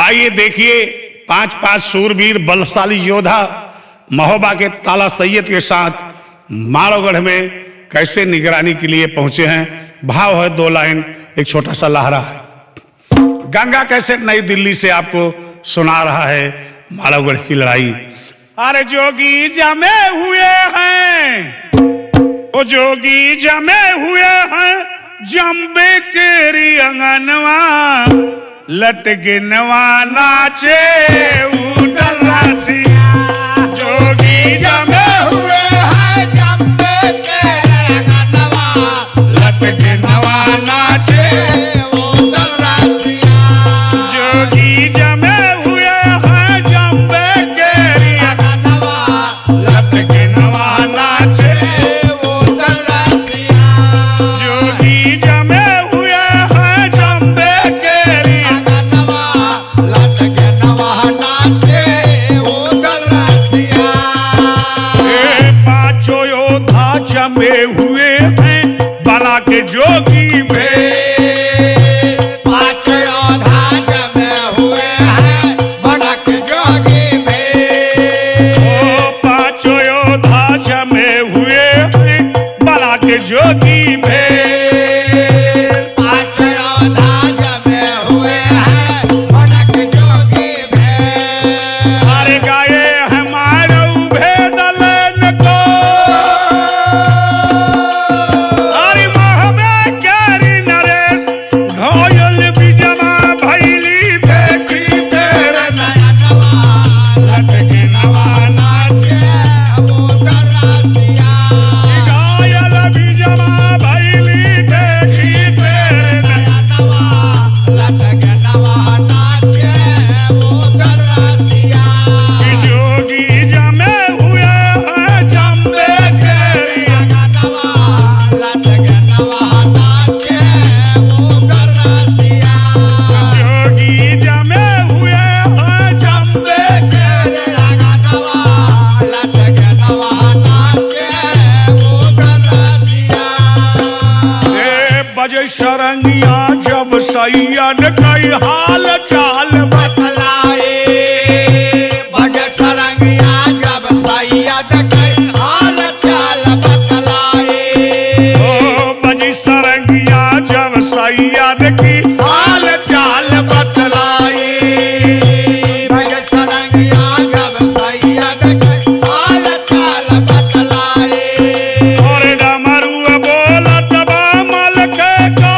आइए देखिए 5 सूरवीर बलशाली योद्धा महोबा के ताला सैयद के साथ मालोगढ़ में कैसे निगरानी के लिए पहुंचे हैं। भाव है 2 लाइन, एक छोटा सा लहरा है। गंगा कैसे नई दिल्ली से आपको सुना रहा है मालोगढ़ की लड़ाई। अरे जोगी जमे हुए हैं, ओ जोगी जमे हुए हैं, जम्बे केरी अंगनवा, लटके नवा नाचे उठल रासिया। जोगी जमे हुए हैं, जम्बे केरी अंगनवा, लटके नवा नाचे उठल रासिया। जोगी जमे हुए हैं, जम्बे केरी अंगनवा, लटके नवा नाचे उठल रासिया। जोगी जमे हुए हैं, जम्बे केरी अंगनवा, लटके नवा नाचे उठल रासिया। ये 5 योद्धा जमे हुए हैं, बना के जोगी में। 5 योद्धा जमे हुए हैं, बना के जोगी में। ओ 5 योद्धा जमे हुए हैं, बना के जोगी में। 5 योद्धा जमे हुए हैं, बना के जोगी में। अरे गाये हमारे भेदलन को, अरे महबे केरी नरेश, घायल बिजमा भैली देखी तेरे नयनवा, लटके नवा नाचे उठल रासिया। घायल बिजमा भैली देखी तेरे नयनवा, लटके नवा नाचे उठल रासिया। जोगी जमे हुए हैं, जम्बे केरी अंगनवा, लटके नवा नाचे उठल रासिया। जोगी जमे हुए हैं, जम्बे तेरे अंगनवा, लटके नवा नाचे उठल रासिया। ए बजे सरंगिया जब सैयद कई हाल चाल बतलाए, बजे सरंगिया जब सैयद कई हाल चाल बतलाए। ओ बजी सरंगिया जब सैयद की हाल चाल बतलाई। बजे सरंगिया जब सैयद कई हाल चाल बतलाए। और डमरू बोलत बा मलके को,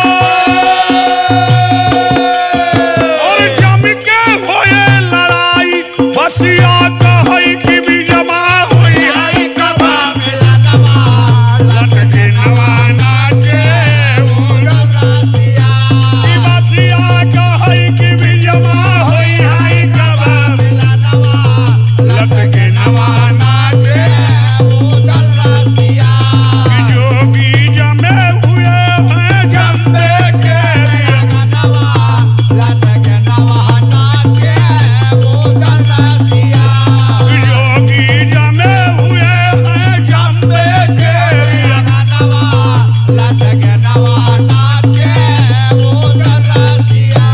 और जम के होए लड़ाई, बसिया कहई कि बिजमा होई है कबा। मिलनवा, लटके नवा नाचे उठल रासिया। बसिया कहई कि बिजमा होई है कबा। मिलनवा, लटके नवा नाचे उठल रासिया। जोगी जमे हुए हैं, जम्बे केरी अंगनवा, लटके नवा नाचे उठल रासिया। जोगी जमे हुए हैं, जम्बे केरी अंगनवा, लटके नवा नाचे उठल रासिया।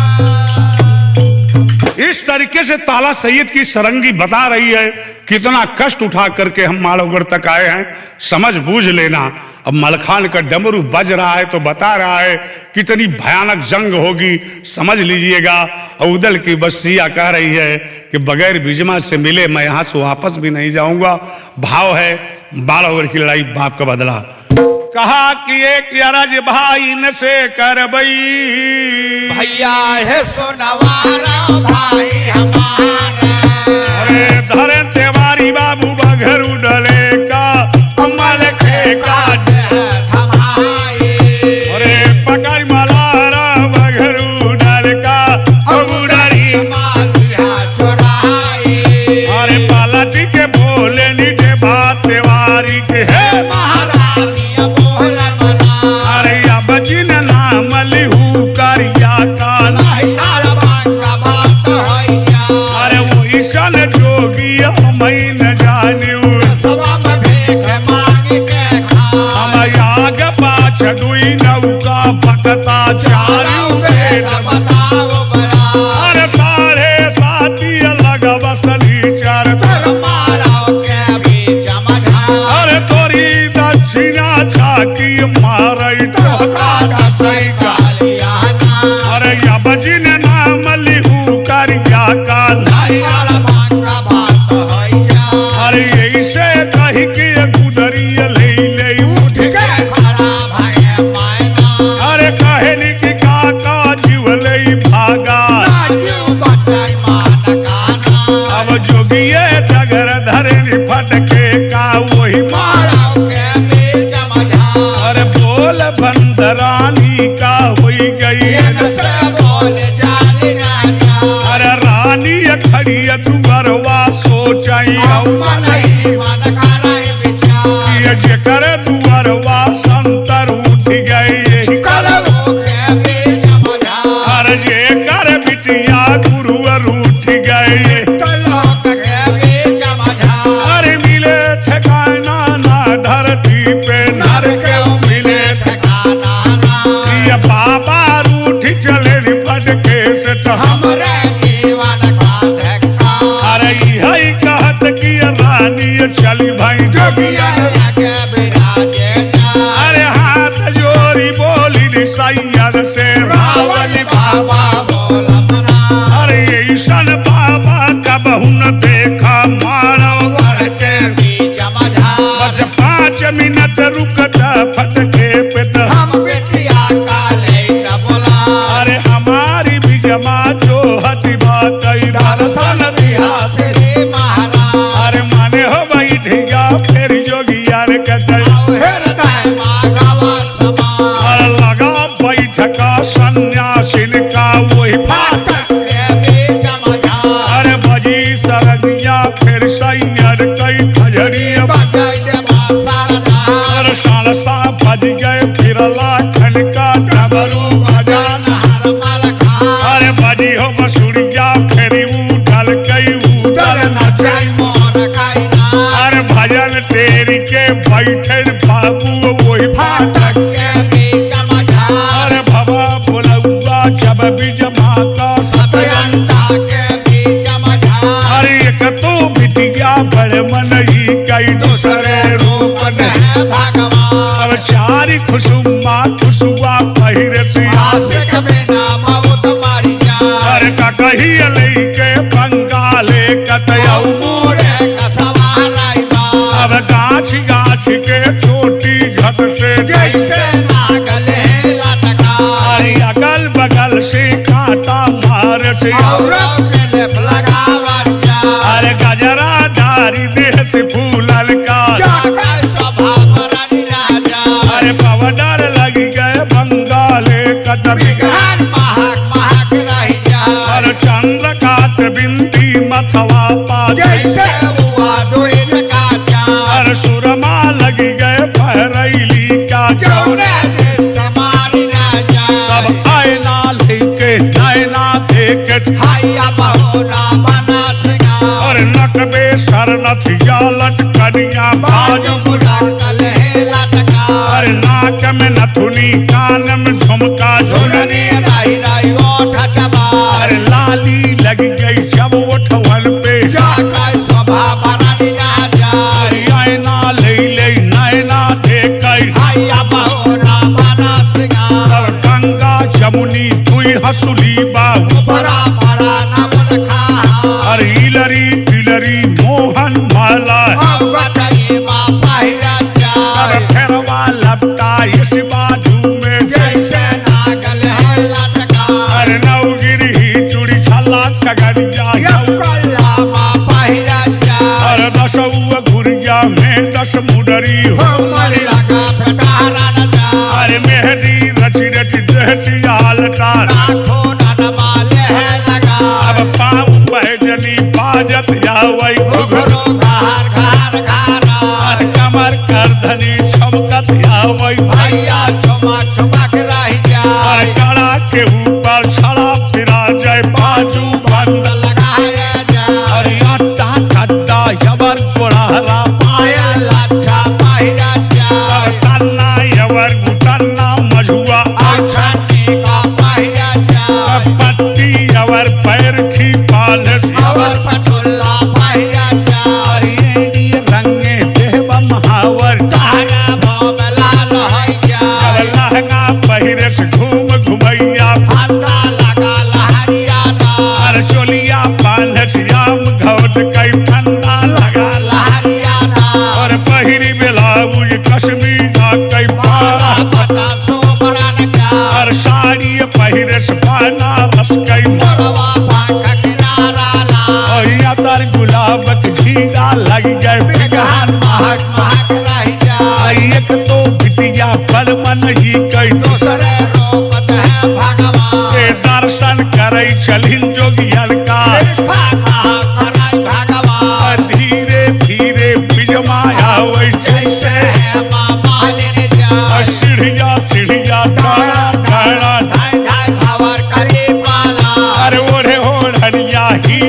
इस तरीके से ताला सैयद की सरंगी बता रही है कितना कष्ट उठा करके हम मालोगढ़ तक आए हैं। समझ बूझ लेना। अब मलखान का डमरू बज रहा है तो बता रहा है कितनी भयानक जंग होगी, समझ लीजिएगा। और उदल की बसिया कह रही है कि बगैर बिजमा से मिले मैं यहाँ से वापस भी नहीं जाऊंगा। भाव है मालोगढ़ की लड़ाई बाप का बदला। कहा कि एक अरज भाई न से करबई, भैया है सोनवारा भाई हमारा। अरे धरे तेवारी बाबू बघरू डले का अमल खे का। थमाए, अरे पकड़ मलारा बघरू डल का अबुडरी। मालिया चुराए। अरे पालटी के बोले नीचे बात तेवारी के है। महारानी बोल मना, अरे अब जिन नाम लिहू करिया का। लाल बांका बात होइया। अरे वो ईशान जोगी हम न जानियो। सवा में भीख मांग के खा। हम आग पाछ दुई नौका भकता चारू बेट। बताओ बड़ा, अरे साढ़े घड़ी दुअरवा सोचई मन ही मन करे विचार ये जेकर दुअरवा संतर उठ गए यही कलवो के बीच मझार हर जेकर बिटिया गुरुवर उठ गए कलोक के बीच मझार अरे मिले ठिकाना ना धरती पे नर के मिले ठिकाना ना ये बाबा रूठ चले निपट के से तो हम हमरे जीवन का धक्का अरे यही कहत कि रानी चली भाई जोगिया लगे विराजे जा अरे हाथ जोड़ी बोली नी सैयद से रावल बाबा बोल मना अरे ऐसन बाबा कब न देखा मानव वर के बीच मझार बस 5 मिनट रुकता फटके पे तो हम बिटिया का ले बोला अरे हमारी भी जमा जो हती बात दर्शन दिया श्री महाराज अरे माने हो बैठिया फिर जोगिया रे कहते हृदय माधवा समा और लगा बैठका सन्यासिन का वही फाटक के बीच मझार अरे बजी सरगिया फिर सैयद कई खजड़िया बजै बासरदा और सालसा बज गए फिरला खनका डबरू बजान हर मलखा अरे बजी हो बसुड़िया फिर उठल गई उठल दल नचई नचै मोर काइना अरे भजन तेरी के बैठे बाबू वही फाटक के बीच मझार अरे भवा बोलौआ जब बिजमा का सतयन सतयंता के बीच मझार अरे एक तो बिटिया बड़े मन ही कई दूसरे रूप रूप ने है भगवान अब चारी खुशुमा खुशुआ पहिरे से आशिक बिना मौत मारी जा अरे का कही लई के बंगाले कतयऊ मोरे कसवा राइबा अब गाछ गाछ के छोटी झट से जैसे नागल है लटका अरे अगल बगल से कांटा मार से और के लेप लगावर जा अरे गजरा डारी देह से फूलल का जाकर सभा मरनी राजा अरे पावडर लगी गए बंगाले कदम विज्ञान महक महक रही जा और चंद्र काट बिंदी मथवा पा जैसे हुआ दोइन का चा और सुरमा लगी गए पहरैली का जौने दिन तुम्हारी राजा तब आयना लेके नैना देखे हैया बहुरा बना सिंगा और नकबे सरनथ या लटकनिया बाजू बाजू लटकल है लटका और नाक में नथुनी कान में झुमका झुलनी झुलनी राई राई ओठ चबा और लाली लगी गई जब उठवन पे जाकर सभा मरनी राजा और आयना ले नैना देख हैया बहुरा बना सिंगा और गंगा जमुनी दुई हसुली बाबू बड़ा बड़ा नमन खा और हिलरी तिलरी मोहन माला अवगत ये बापा ही राजा और फेरवा लपटा इस बाजू में जैसे नागल है लटका और नवगिरी चूड़ी छला कगड़िया कल्ला बापा ही राजा और 10 घुरिया में 10 मुडरी हो हमर लगा फटारा नजा अरे मेहंदी रची रची देहसिया लटार लाखों ननमाले है लगा अब पाँव बहजनी बाजत यावई घुघरू घरो घर घर घरा और कमर करधनी छमकत यावई भैया चमक चमक रही जा और गला के ऊपर छड़ा फिरा जाए बाजू बंद लगाया जा और आटा ठट्टा यवर कोड़हरा पायल अच्छा पहिरा जा और तन्ना यवर गुटन्ना मझुआ अछंती का पहिरा जा और पट्टी यवर पैर खी पाल अवर पटुल्ला पहिरा जा और ये रंगे देव महावर तारा बोबला लहैया और लहंगा पहिरे से घूम घुमैया फाता लगा लहरियाना और चोलिया पान श्याम घोट कई ठंडा लगा लहरियाना और पहिरी ब्लाउज कश्मीरा कई बाला पारा पता सोबरन का और साड़ी पहिरे से बनारस कई मोरवा पाका किनारा ला और यातर गुलाब के झीरा लग गए बिगहान महक महक रही जा और एक तो बिटिया बड़ मन ही कई दूसरे रोपत है भगवान के दर्शन करे चलिन जोगियल का देखा कहाँ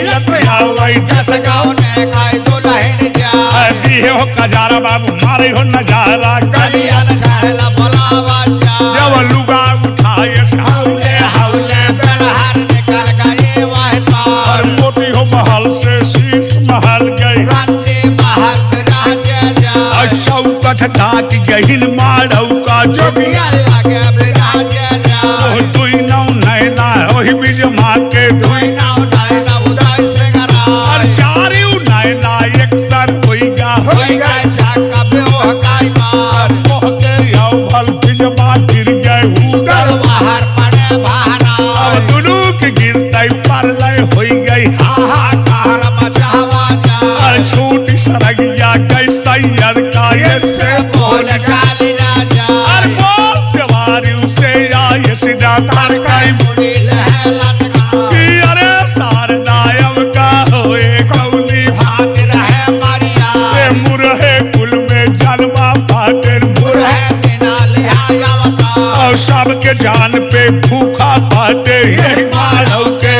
रतिया वही जस गाउने खाए दुल्हन जा दिए हो कजारा बाबू मारे हो नजारा कलियन छाला बुलावा जा जब लुगा उठाए से हौले हौले बेलहर निकल गए वह पार और मोती हो महल से शीश महल गई रंगे महल राजा जा चौकठ ढाक गहिन मारौ का जोगी जोगिया लगे राजा जा दुई नौ नैना ओहि बीज माँ के कोई नाव डायना उदय से गरा और चारिउ नैना एक साथ होइगा होई गए छक्का बेओह काई मार मोह के आओ भल बीजमा गिर गए उगल गल बाहर पड़े भाना अब दुनू के गिरते पर लय होई गई हाहाकार मचावा जा और छोटी सरगिया गई सैयद का ये से बोल चाली राजा और बोल जवारी से आए सीधा तार काई मुड़ी लहलत का कि अरे शारदायव का होए कौली भाग रहे मारिया ए मुरहे कुल में जलवा फाटे बुरहे बिना लिहाया बता और सबके जान पे भूखा फाटे यही मानव के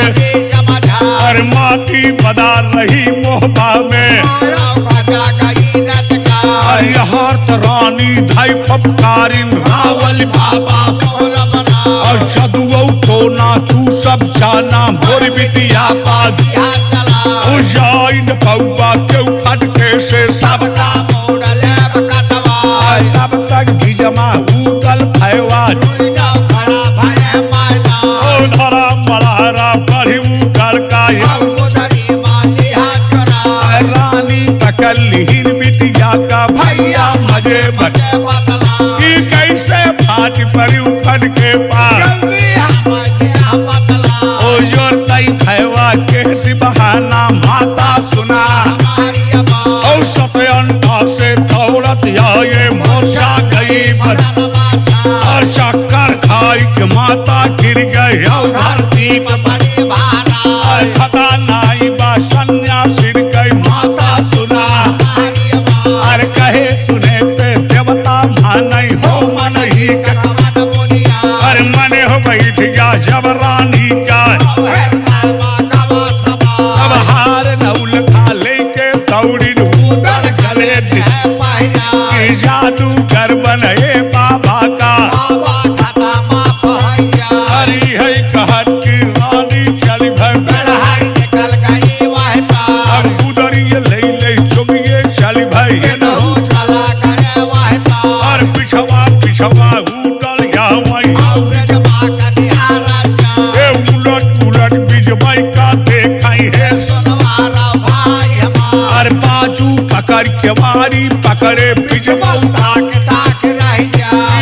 जमझा और माटी बदा रही मोहबा में भजा गई नट का और यहाँ रानी धाई फपकारी रावल बाबा बोल बना और जदुओ टोना तू सब जाना मोर बिटिया पाद दिया चला उजाइन पौवा क्यों फटके से सब सबका मोड़ले बकटवा तब तक बीजमा उदल भयवा दुनिया खड़ा भय मायना ओ धरा मलहरा बढ़ी उदल का उधरी माली हाथ करा रानी तकलीन बिटिया का भैया मजे बचे बदला कि कैसे फाट परी उफट के पार जल्दी हम बदला ओ जोर तई भयवा के सी बहाना माता सुना हमारी अबा ओ सतयंता से दौड़त आए मोर्चा गई पर और चक्कर खाई के माता गिर गई और धरती पर बड़ी भारा और खता नाई बा सन्यासी गई माता सुना हमारी अबा और कहे सुने पे देवता मानई हो मन ही का कमन मुनिया और मने हो बैठ गया जब रानी का अब हार नौल खा लेके दौड़ी उदल गले कि जादू कर बने बाबा का अरे है कहत की रानी चली भई अब उधरी ले ले चुगिए चली भई और पिछवा पिछवा उदल या वही ए उलट उलट बिजबाई का देखाई है और बाजू पकड़ के वारी पकड़े बिजबा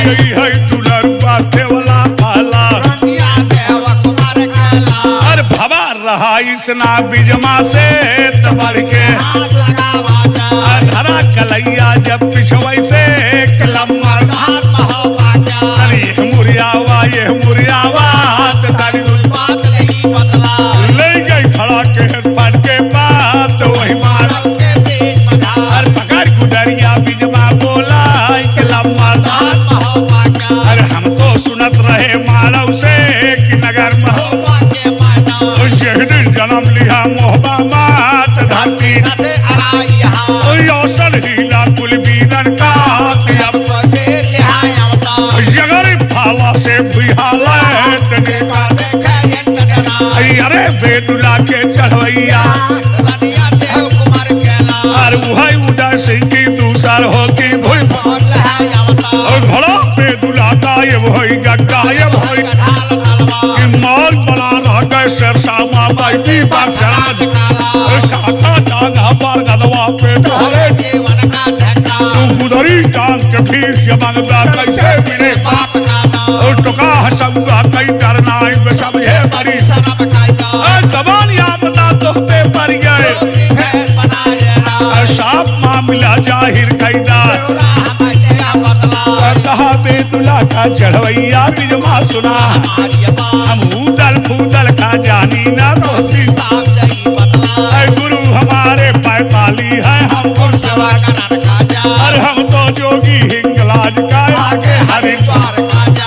यही है दुलरुआ देवला पाला और भवा रहा इसना बिजमा से तबर के धरा कलैया जब पिछवई से कलम्मा अरे ये मुरियावा तारी ले गई खड़ा के फट के बात वही मार और पकड़ गुदरिया बिजमा बोला कलम्मा अरे हमको सुनत रहे मालव से कि नगर में दिन जन्म लिया मोहबा मात धरती औसल हीला कुल बीरन का जगर भाला से भुहाला अरे बेटुला के चढ़वैया और वही उदय सिंह की दूसर हो की भूल और घोड़ा बेटुला गायब होगा गायब होगा कि मार बना रह गए शेरशाह बैठी बादशाह काका टांगा पर गदवा पे तोहरे तू गुदरी टांग के फिर जमंगा कैसे मिले और टुका हसंगा कई करना है सब ये बड़ी जबान या बता तो पे पर गए साफ मामला जाहिर कैदा कहा बेतुला का चढ़वैया बिजमा सुना हम उदल फूदल का जानी ना दोषी गुरु हमारे पैताली है हम और हम तो जोगी हिंगलाज का आगे हरिद्वार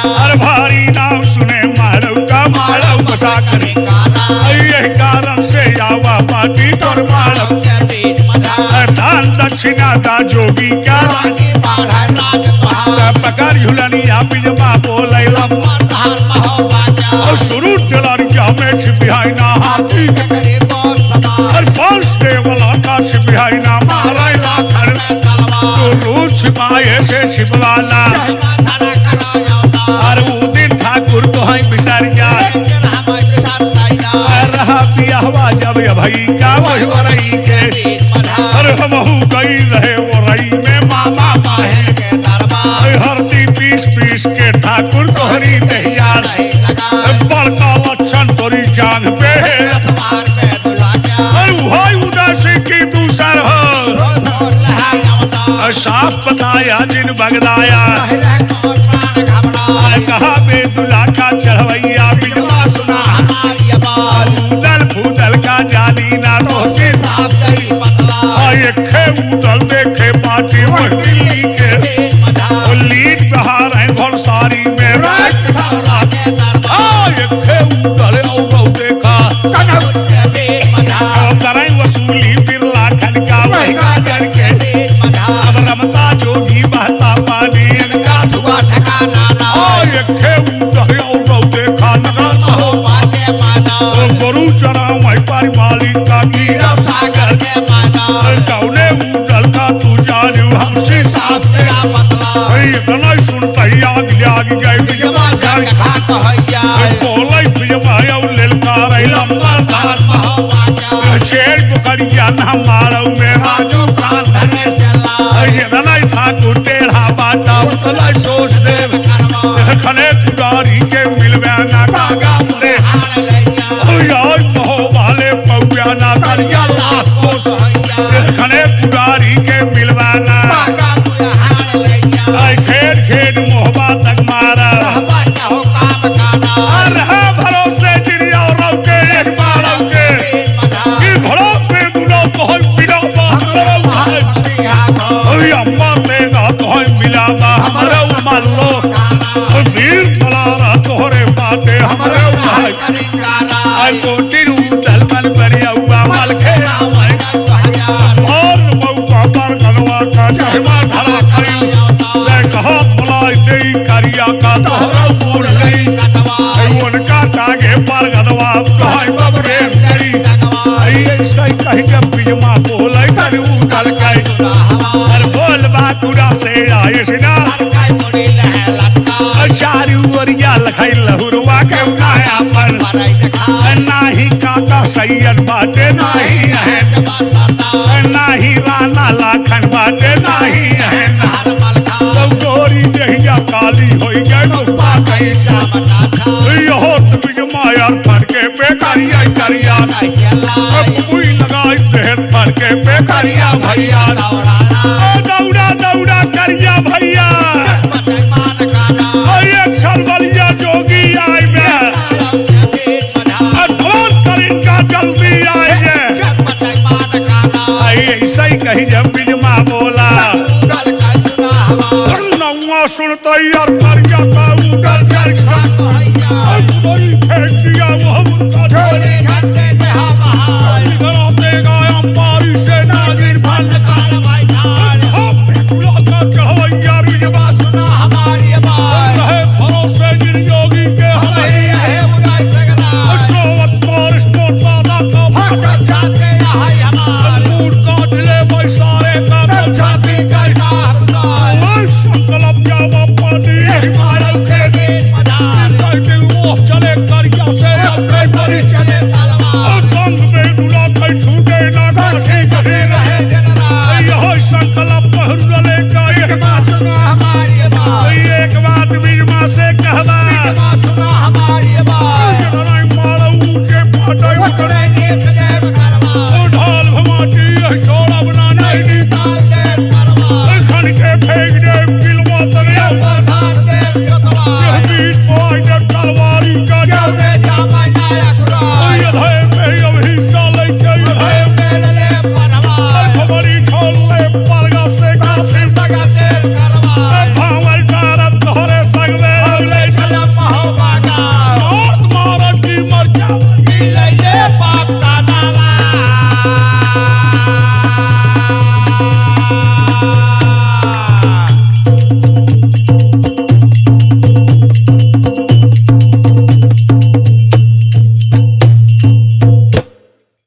और भारी नाम सुने मालव का मालव बसा करे यही कारण से आवा बाटी तोर मालव के बीच मधार दान दक्षिणा दा जोगी क्या रानी बाढ़ राज तुहार पकार झुलनिया पिजमा बोले लम धार महो बाजा और शुरू डलरिया में छिपिहाई ना हाथी करे को समा और पांच देवला का छिपिहाई ना मारा लाखन तो रूप छिपाए से छिपवाला और वो दिन ठाकुर तो है बिसारिया रहा पिया हुआ जब भाई क्या वही वरई के और हम गई रहे वो रई में मामा माहे हरदी पीस पीस के ठाकुर तोहरी दहिया बड़का लक्षण तोरी जान पे और वही उदासी की दूसर हो साफ बताया जिन बगदाया कहा बेदुला का चढ़वैया बिजमा सुना फूदल फूदल का जानी ना तो से साफ खे उदल देखे पार्टी में दिल्ली के लीड बहार है घोल सारी में खे उदल और देखा कराई वसूली बिरला खन का वही गाजर के अब रमता जोगी बहता पानी का धुआ ठकाना खे उदल और देखा नगा हो गुरु चरा वही पर मालिक का गिरा सागर कौने उदल का तू जाने हमसे साथ इतना सुनता ही आग गए जमा जान बोले पिजमा ललकार लंबा धार शेर पकड़िया ना मारो में राजू प्राण धने ठाकुर टेढ़ा बाटा उतला सोच देव खने पुजारी के मिलवे ना कागा मुरे यार कहो वाले पौया ना करिया लाख कोस खने पुजारी के मिलवाना खेड़ खेड़ मोहबा तक मारा भरोसे जिनिया और के एक बार के कि घोड़ों पे गुनो तो बिना अम्मा देगा तो मिला हमारे मान लो वीर तलारा तोहरे बाटे हमारे भाई कोटी उदल मन बढ़िया हुआ माल खेला और मौका पर कलवा का जहमा धरा खड़ी कहा बुलाई दे करिया का तोहरा बोल गई उनका तागे पर गदवा कहाई बबरे गई ऐसा कहीं के पिजमा बोले कर उदल गई और बोल बाकुड़ा से आए सिना चारू ओरिया लखाई लहुरवा के उनाया पर नाही काका सैयद बाटे नाही है नाही राना लाखन बाटे नाही है तो गोरी जहिया काली होई गई नौबा कैसा यो तो बिजमा यार फर के बेकारिया करिया कोई लगाई देह फर के बेकारिया भैया दौड़ा दौड़ा करिया भैया बलिया जोगी आए इनका जल्दी आए ऐसा ही कहीं जब बिजमा बोला नौवा सुनता यार करिया का उगल जर खा फेंक दिया वो मुर्गा